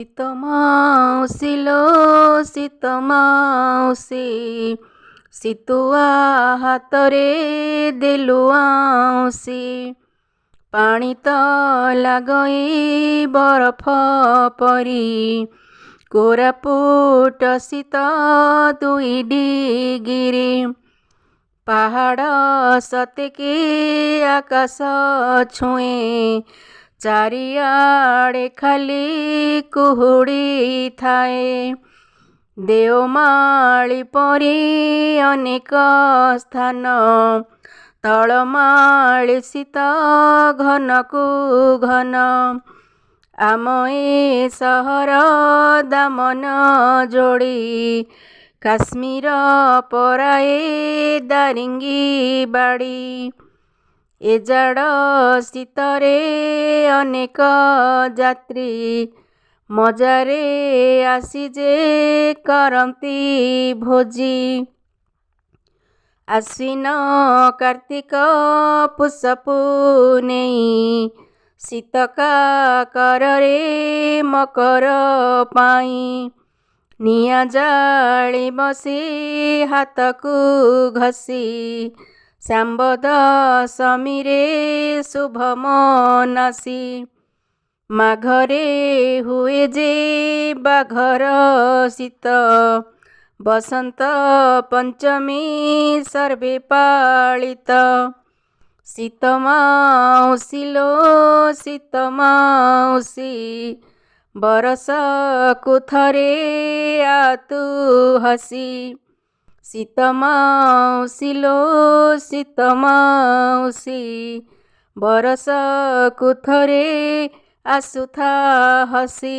ଶୀତ ମାଉସୀ ଲୋ ଶୀତ ମାଉସୀ, ଶୀତୁଆ ହାତରେ ଦେଲୁ ଆଉଁସି। ପାଣି ତ ଲାଗଇ ବରଫ ପରି, କୋରାପୁଟ ଶୀତ 2 ଡିଗ୍ରୀ। ପାହାଡ଼ ସତେକି ଆକାଶ ଛୁଏଁ, ଚାରିଆଡ଼େ ଖାଲି କୁହୁଡ଼ି ଥାଏ। ଦେଓମାଳି ପରି ଅନେକ ସ୍ଥାନ, ତଳମାଳି ଶୀତ ଘନକୁ ଘନ। ଆମ ଏ ସହର ଦାମନ ଯୋଡ଼ି, କାଶ୍ମୀର ପରାଏ ଦାରିଙ୍ଗିବାଡ଼ି। ଏ ଜାଡ଼ ଶୀତରେ ଅନେକ ଯାତ୍ରୀ, ମଜାରେ ଆସି ଯେ କରନ୍ତି ଭୋଜି। ଆଶ୍ୱିନ କାର୍ତ୍ତିକ ପୁଷ ପୁନେଇ, ଶୀତ କାକରରେ ମକର ପାଇଁ। ନିଆଁ ଜାଳି ବସି ହାତକୁ ଘଷି, ଶାମ୍ବ ଦଶମୀରେ ଶୁଭ ମନାସି। ମାଘରେ ହୁଏ ଯେ ବାଘର ଶୀତ, ବସନ୍ତ ପଞ୍ଚମୀ ସର୍ବେ ପାଳିତ। ଶୀତ ମାଉସୀ ଲୋ ଶୀତ ମାଉସୀ, ବରଷକୁ ଥରେ ଆ ତୁ ହସି। ଶୀତ ମାଉସୀ ଲୋ ଶୀତ ମାଉସୀ, ବରଷକୁ ଥରେ ଆସୁଥା ହସି।